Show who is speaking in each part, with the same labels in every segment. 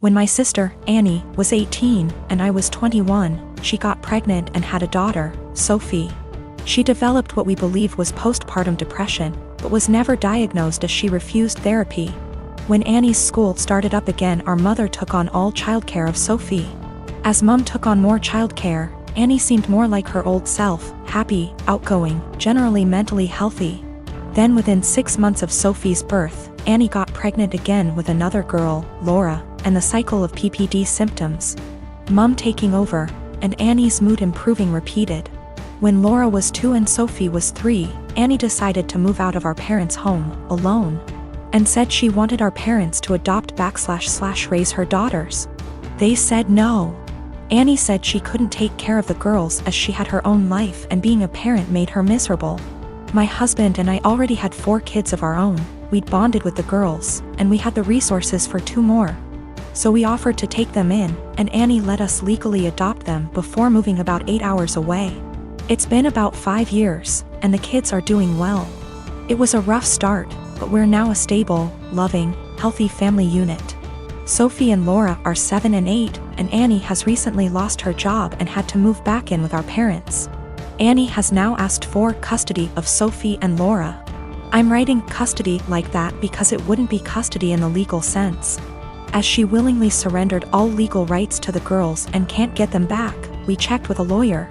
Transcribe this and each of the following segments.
Speaker 1: When my sister, Annie, was 18 and I was 21, she got pregnant and had a daughter, Sophie. She developed what we believe was postpartum depression, but was never diagnosed as she refused therapy. When Annie's school started up again, our mother took on all childcare of Sophie. As Mum took on more childcare, Annie seemed more like her old self, happy, outgoing, generally mentally healthy. Then within 6 months of Sophie's birth, Annie got pregnant again with another girl, Laura, and the cycle of PPD symptoms. Mum taking over, and Annie's mood improving repeated. When Laura was 2 and Sophie was 3, Annie decided to move out of our parents' home, alone, and said she wanted our parents to adopt/raise her daughters. They said no. Annie said she couldn't take care of the girls as she had her own life and being a parent made her miserable. My husband and I already had 4 kids of our own, we'd bonded with the girls, and we had the resources for 2 more. So we offered to take them in, and Annie let us legally adopt them before moving about 8 hours away. It's been about 5 years, and the kids are doing well. It was a rough start, but we're now a stable, loving, healthy family unit. Sophie and Laura are 7 and 8, and Annie has recently lost her job and had to move back in with our parents. Annie has now asked for custody of Sophie and Laura. I'm writing custody like that because it wouldn't be custody in the legal sense. As she willingly surrendered all legal rights to the girls and can't get them back, we checked with a lawyer.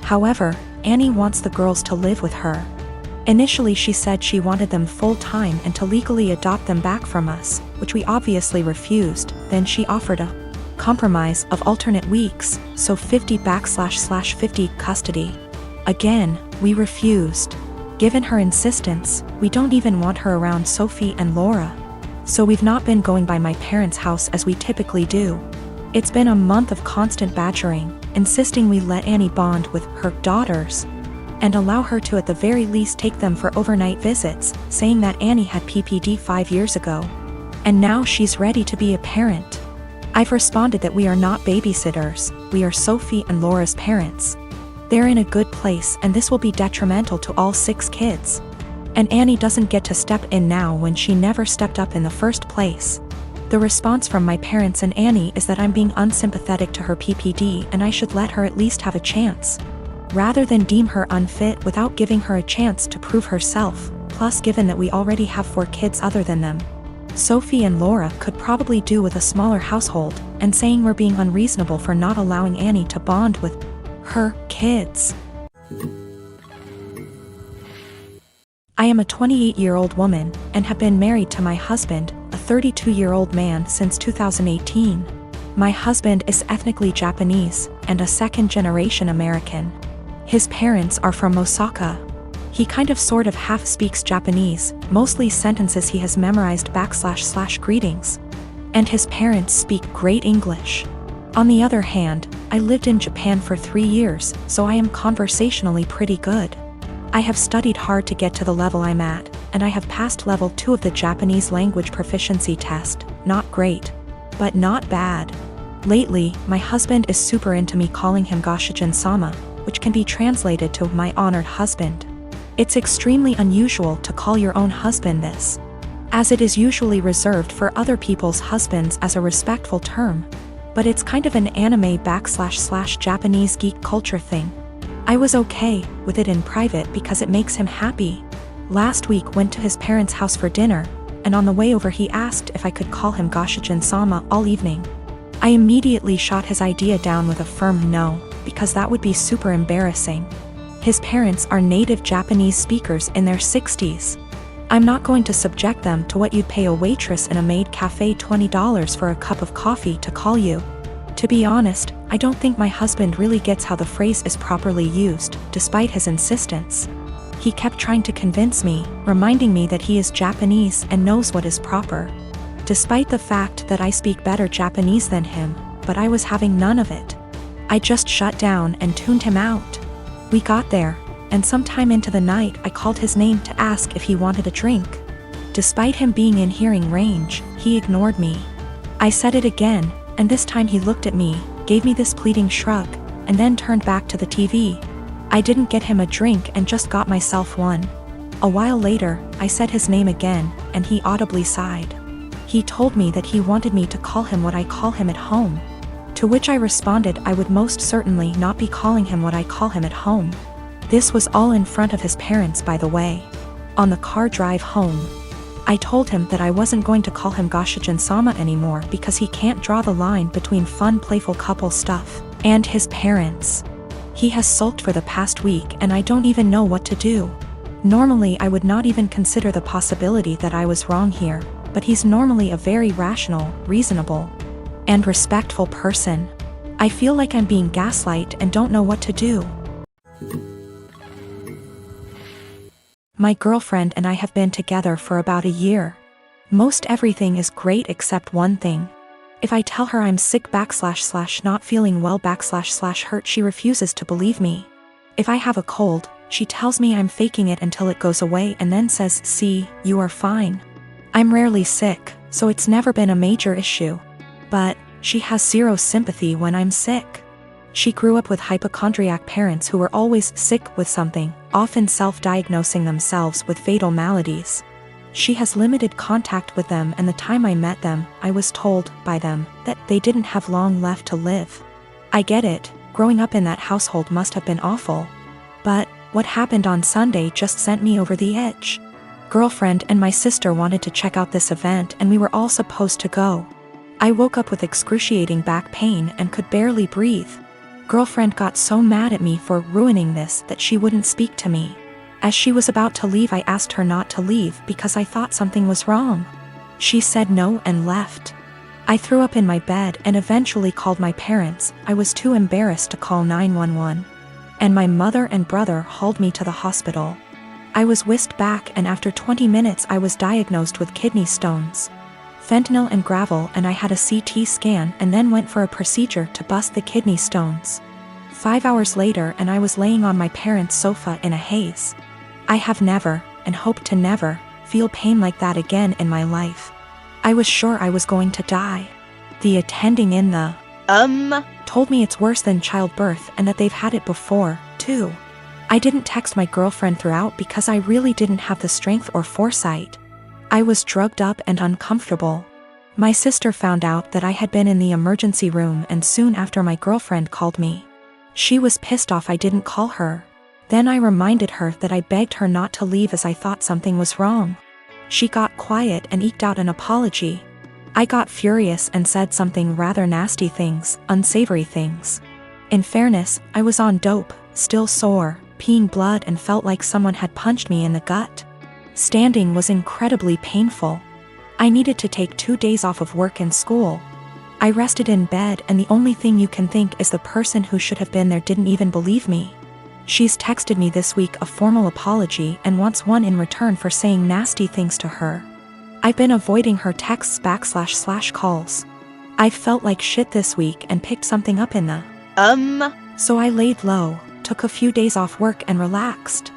Speaker 1: However, Annie wants the girls to live with her. Initially she said she wanted them full-time and to legally adopt them back from us, which we obviously refused. Then she offered a compromise of alternate weeks, so 50//50 custody. Again, we refused. Given her insistence, we don't even want her around Sophie and Laura. So we've not been going by my parents' house as we typically do. It's been a month of constant badgering, insisting we let Annie bond with her daughters and allow her to at the very least take them for overnight visits, saying that Annie had PPD 5 years ago. And now she's ready to be a parent. I've responded that we are not babysitters, we are Sophie and Laura's parents. They're in a good place and this will be detrimental to all 6 kids. And Annie doesn't get to step in now when she never stepped up in the first place. The response from my parents and Annie is that I'm being unsympathetic to her PPD and I should let her at least have a chance, rather than deem her unfit without giving her a chance to prove herself. Plus, given that we already have 4 kids other than them, Sophie and Laura could probably do with a smaller household, and saying we're being unreasonable for not allowing Annie to bond with her kids. I am a 28-year-old woman and have been married to my husband, a 32-year-old man, since 2018. My husband is ethnically Japanese and a second-generation American. His parents are from Osaka. He kind of sort of half speaks Japanese, mostly sentences he has memorized / greetings. And his parents speak great English. On the other hand, I lived in Japan for 3 years, so I am conversationally pretty good. I have studied hard to get to the level I'm at, and I have passed level 2 of the Japanese language proficiency test. Not great, but not bad. Lately, my husband is super into me calling him Goshijin-sama, which can be translated to my honored husband. It's extremely unusual to call your own husband this, as it is usually reserved for other people's husbands as a respectful term. But it's kind of an anime / Japanese geek culture thing. I was okay with it in private because it makes him happy. Last week went to his parents' house for dinner, and on the way over he asked if I could call him Goshijin-sama all evening. I immediately shot his idea down with a firm no, because that would be super embarrassing. His parents are native Japanese speakers in their 60s. I'm not going to subject them to what you'd pay a waitress in a maid cafe $20 for a cup of coffee to call you. To be honest, I don't think my husband really gets how the phrase is properly used, despite his insistence. He kept trying to convince me, reminding me that he is Japanese and knows what is proper, despite the fact that I speak better Japanese than him, but I was having none of it. I just shut down and tuned him out. We got there, and sometime into the night I called his name to ask if he wanted a drink. Despite him being in hearing range, he ignored me. I said it again, and this time he looked at me, gave me this pleading shrug, and then turned back to the TV. I didn't get him a drink and just got myself one. A while later, I said his name again, and he audibly sighed. He told me that he wanted me to call him what I call him at home. To which I responded I would most certainly not be calling him what I call him at home. This was all in front of his parents, by the way. On the car drive home, I told him that I wasn't going to call him Gashijin-sama anymore because he can't draw the line between fun playful couple stuff and his parents. He has sulked for the past week and I don't even know what to do. Normally I would not even consider the possibility that I was wrong here, but he's normally a very rational, reasonable, and respectful person. I feel like I'm being gaslighted and don't know what to do. My girlfriend and I have been together for about a year. Most everything is great except one thing. If I tell her I'm sick / not feeling well / hurt, she refuses to believe me. If I have a cold, she tells me I'm faking it until it goes away and then says, "See, you are fine." I'm rarely sick, so it's never been a major issue. But she has zero sympathy when I'm sick. She grew up with hypochondriac parents who were always sick with something, often self-diagnosing themselves with fatal maladies. She has limited contact with them, and the time I met them, I was told by them that they didn't have long left to live. I get it, growing up in that household must have been awful. But what happened on Sunday just sent me over the edge. Girlfriend and my sister wanted to check out this event and we were all supposed to go. I woke up with excruciating back pain and could barely breathe. Girlfriend got so mad at me for ruining this that she wouldn't speak to me. As she was about to leave, I asked her not to leave because I thought something was wrong. She said no and left. I threw up in my bed and eventually called my parents. I was too embarrassed to call 911. And my mother and brother hauled me to the hospital. I was whisked back and after 20 minutes I was diagnosed with kidney stones, fentanyl and gravel, and I had a CT scan and then went for a procedure to bust the kidney stones. 5 hours later and I was laying on my parents' sofa in a haze. I have never, and hope to never, feel pain like that again in my life. I was sure I was going to die. The attending in the told me it's worse than childbirth and that they've had it before, too. I didn't text my girlfriend throughout because I really didn't have the strength or foresight. I was drugged up and uncomfortable. My sister found out that I had been in the emergency room and soon after my girlfriend called me. She was pissed off I didn't call her. Then I reminded her that I begged her not to leave as I thought something was wrong. She got quiet and eked out an apology. I got furious and said something rather nasty things, unsavory things. In fairness, I was on dope, still sore, peeing blood and felt like someone had punched me in the gut. Standing was incredibly painful. I needed to take 2 days off of work and school. I rested in bed and the only thing you can think is the person who should have been there didn't even believe me. She's texted me this week a formal apology and wants one in return for saying nasty things to her. I've been avoiding her texts / calls. I've felt like shit this week and picked something up in the So I laid low, took a few days off work and relaxed.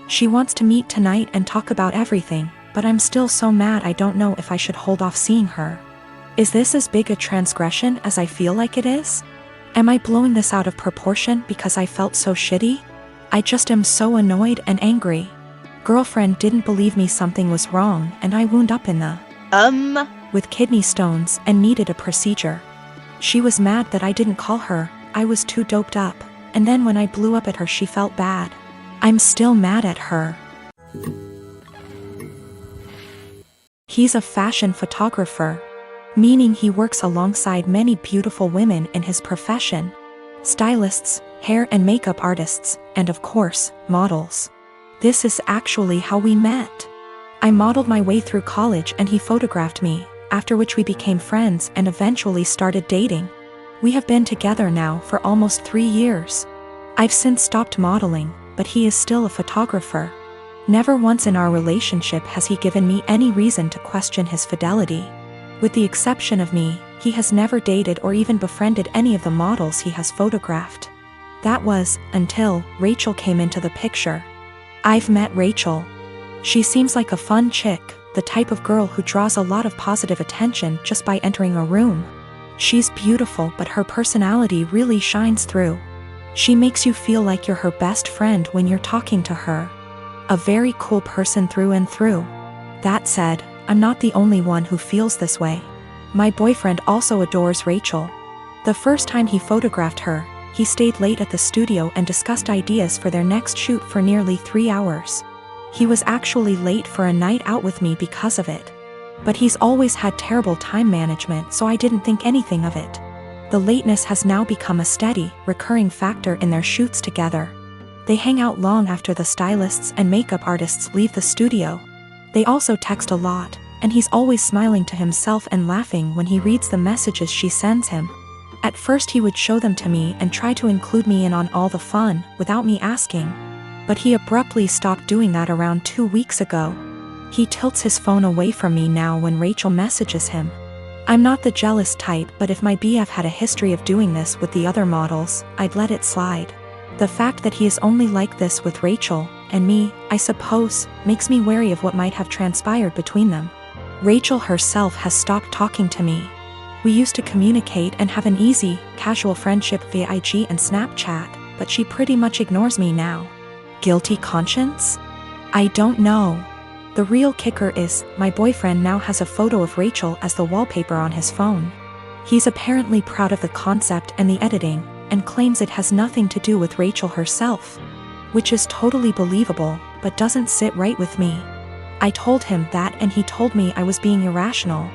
Speaker 1: She wants to meet tonight and talk about everything, but I'm still so mad I don't know if I should hold off seeing her. Is this as big a transgression as I feel like it is? Am I blowing this out of proportion because I felt so shitty? I just am so annoyed and angry. Girlfriend didn't believe me something was wrong and I wound up in the with kidney stones and needed a procedure. She was mad that I didn't call her, I was too doped up, and then when I blew up at her she felt bad. I'm still mad at her. He's a fashion photographer, meaning he works alongside many beautiful women in his profession. Stylists, hair and makeup artists, and of course, models. This is actually how we met. I modeled my way through college and he photographed me, after which we became friends and eventually started dating. We have been together now for almost 3 years. I've since stopped modeling, but he is still a photographer. Never once in our relationship has he given me any reason to question his fidelity. With the exception of me, he has never dated or even befriended any of the models he has photographed. That was, until Rachel came into the picture. I've met Rachel. She seems like a fun chick, the type of girl who draws a lot of positive attention just by entering a room. She's beautiful, but her personality really shines through. She makes you feel like you're her best friend when you're talking to her. A very cool person through and through. That said, I'm not the only one who feels this way. My boyfriend also adores Rachel. The first time he photographed her, he stayed late at the studio and discussed ideas for their next shoot for nearly 3 hours. He was actually late for a night out with me because of it. But he's always had terrible time management, so I didn't think anything of it. The lateness has now become a steady, recurring factor in their shoots together. They hang out long after the stylists and makeup artists leave the studio. They also text a lot, and he's always smiling to himself and laughing when he reads the messages she sends him. At first he would show them to me and try to include me in on all the fun, without me asking. But he abruptly stopped doing that around 2 weeks ago. He tilts his phone away from me now when Rachel messages him. I'm not the jealous type, but if my BF had a history of doing this with the other models, I'd let it slide. The fact that he is only like this with Rachel, and me, I suppose, makes me wary of what might have transpired between them. Rachel herself has stopped talking to me. We used to communicate and have an easy, casual friendship via IG and Snapchat, but she pretty much ignores me now. Guilty conscience? I don't know. The real kicker is, my boyfriend now has a photo of Rachel as the wallpaper on his phone. He's apparently proud of the concept and the editing, and claims it has nothing to do with Rachel herself. Which is totally believable, but doesn't sit right with me. I told him that and he told me I was being irrational.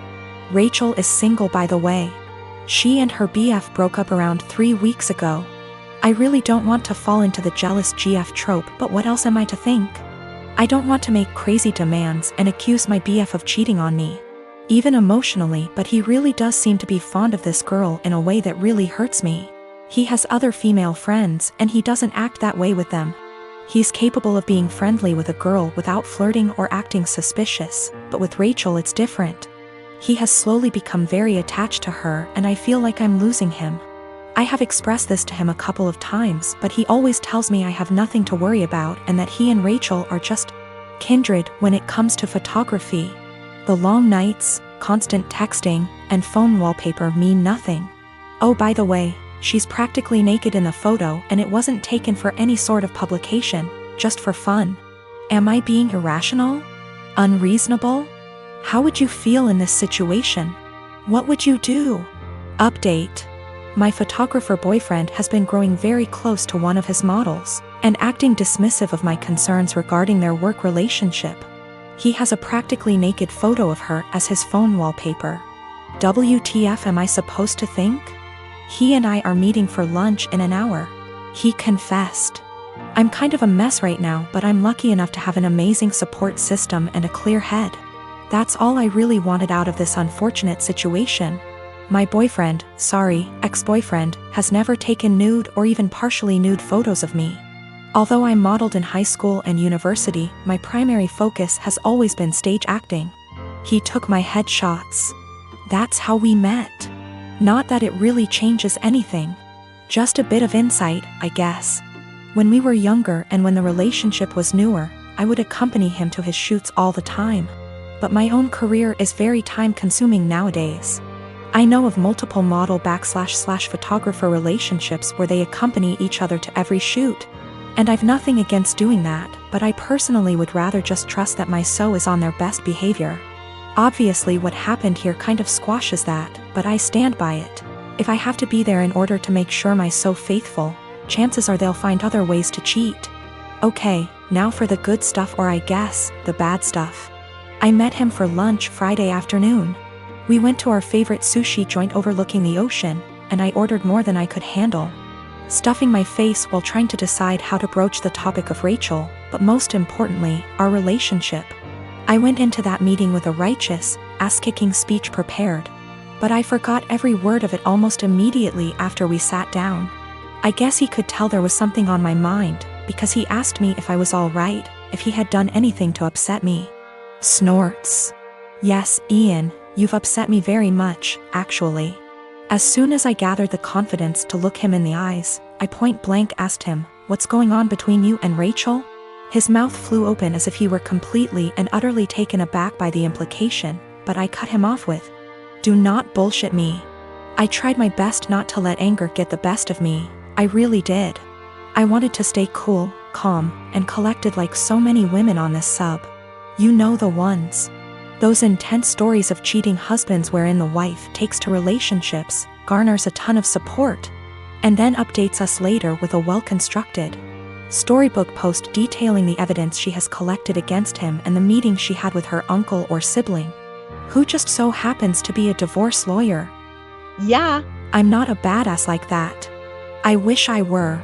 Speaker 1: Rachel is single, by the way. She and her BF broke up around 3 weeks ago. I really don't want to fall into the jealous GF trope, but what else am I to think? I don't want to make crazy demands and accuse my BF of cheating on me. Even emotionally, but he really does seem to be fond of this girl in a way that really hurts me. He has other female friends and he doesn't act that way with them. He's capable of being friendly with a girl without flirting or acting suspicious, but with Rachel it's different. He has slowly become very attached to her and I feel like I'm losing him. I have expressed this to him a couple of times, but he always tells me I have nothing to worry about and that he and Rachel are just kindred when it comes to photography. The long nights, constant texting, and phone wallpaper mean nothing. Oh, by the way, she's practically naked in the photo and it wasn't taken for any sort of publication, just for fun. Am I being irrational? Unreasonable? How would you feel in this situation? What would you do? Update. My photographer boyfriend has been growing very close to one of his models, and acting dismissive of my concerns regarding their work relationship. He has a practically naked photo of her as his phone wallpaper. WTF am I supposed to think? He and I are meeting for lunch in an hour. He confessed. I'm kind of a mess right now, but I'm lucky enough to have an amazing support system and a clear head. That's all I really wanted out of this unfortunate situation. My boyfriend, sorry, ex-boyfriend, has never taken nude or even partially nude photos of me. Although I modeled in high school and university, my primary focus has always been stage acting. He took my headshots. That's how we met. Not that it really changes anything. Just a bit of insight, I guess. When we were younger and when the relationship was newer, I would accompany him to his shoots all the time. But my own career is very time-consuming nowadays. I know of multiple model/photographer relationships where they accompany each other to every shoot. And I've nothing against doing that, but I personally would rather just trust that my SO is on their best behavior. Obviously what happened here kind of squashes that, but I stand by it. If I have to be there in order to make sure my SO faithful, chances are they'll find other ways to cheat. Okay, now for the good stuff, or I guess, the bad stuff. I met him for lunch Friday afternoon. We went to our favorite sushi joint overlooking the ocean, and I ordered more than I could handle, stuffing my face while trying to decide how to broach the topic of Rachel, but most importantly, our relationship. I went into that meeting with a righteous, ass-kicking speech prepared, but I forgot every word of it almost immediately after we sat down. I guess he could tell there was something on my mind, because he asked me if I was all right, if he had done anything to upset me. Snorts. Yes, Ian, you've upset me very much, actually. As soon as I gathered the confidence to look him in the eyes, I point-blank asked him, "What's going on between you and Rachel?" His mouth flew open as if he were completely and utterly taken aback by the implication, but I cut him off with, "Do not bullshit me." I tried my best not to let anger get the best of me, I really did. I wanted to stay cool, calm, and collected like so many women on this sub. You know the ones. Those intense stories of cheating husbands wherein the wife takes to relationships, garners a ton of support, and then updates us later with a well-constructed storybook post detailing the evidence she has collected against him and the meeting she had with her uncle or sibling, who just so happens to be a divorce lawyer. Yeah, I'm not a badass like that. I wish I were.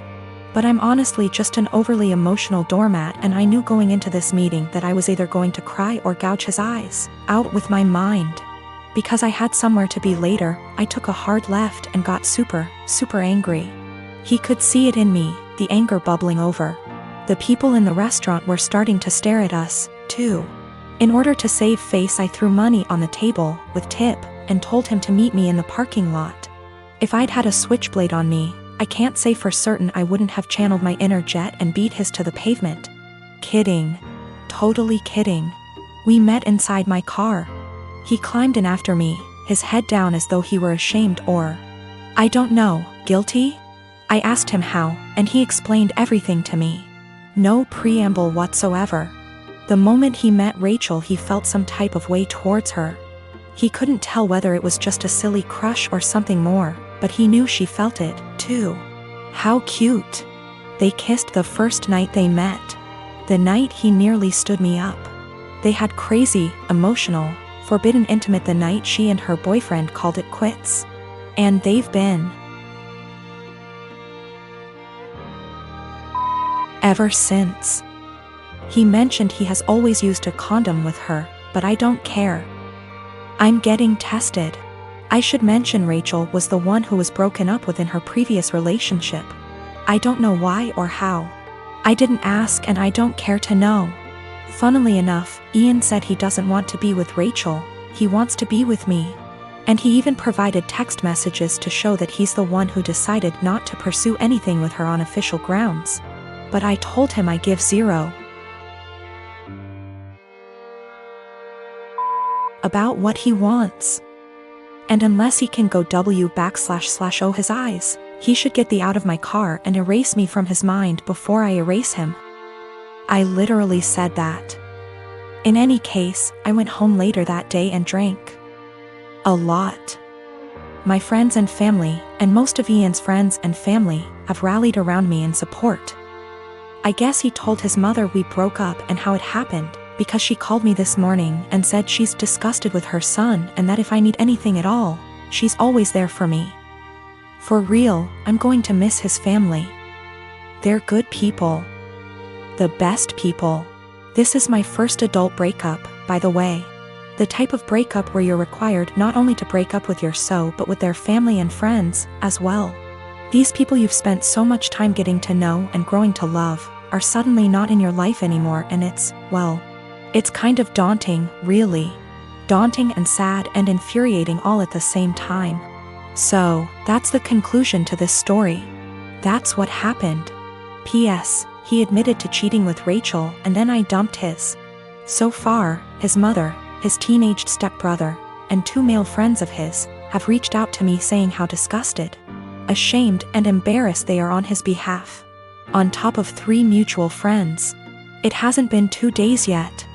Speaker 1: But I'm honestly just an overly emotional doormat, and I knew going into this meeting that I was either going to cry or gouge his eyes out with my mind. Because I had somewhere to be later, I took a hard left and got super angry. He could see it in me, the anger bubbling over. The people in the restaurant were starting to stare at us, too. In order to save face, I threw money on the table with tip and told him to meet me in the parking lot. If I'd had a switchblade on me, I can't say for certain I wouldn't have channeled my inner jet and beat his to the pavement. Kidding. Totally kidding. We met inside my car. He climbed in after me, his head down as though he were ashamed or, I don't know, guilty? I asked him how, and he explained everything to me. No preamble whatsoever. The moment he met Rachel, he felt some type of way towards her. He couldn't tell whether it was just a silly crush or something more, but he knew she felt it, too. How cute. They kissed the first night they met. The night he nearly stood me up. They had crazy, emotional, forbidden intimate the night she and her boyfriend called it quits. And they've been ever since. He mentioned he has always used a condom with her, but I don't care. I'm getting tested. I should mention Rachel was the one who was broken up with in her previous relationship. I don't know why or how. I didn't ask and I don't care to know. Funnily enough, Ian said he doesn't want to be with Rachel, he wants to be with me. And he even provided text messages to show that he's the one who decided not to pursue anything with her on official grounds. But I told him I give zero about what he wants. And unless he can go // his eyes, he should get the out of my car and erase me from his mind before I erase him. I literally said that. In any case, I went home later that day and drank a lot. My friends and family, and most of Ian's friends and family, have rallied around me in support. I guess he told his mother we broke up and how it happened, because she called me this morning and said she's disgusted with her son and that if I need anything at all, she's always there for me. For real, I'm going to miss his family. They're good people. The best people. This is my first adult breakup, by the way. The type of breakup where you're required not only to break up with your so but with their family and friends, as well. These people you've spent so much time getting to know and growing to love, are suddenly not in your life anymore, and it's, well, it's kind of daunting, really. Daunting and sad and infuriating all at the same time. So, that's the conclusion to this story. That's what happened. P.S. He admitted to cheating with Rachel and then I dumped his. So far, his mother, his teenaged stepbrother, and 2 male friends of his, have reached out to me saying how disgusted, ashamed and embarrassed they are on his behalf. On top of 3 mutual friends. It hasn't been 2 days yet.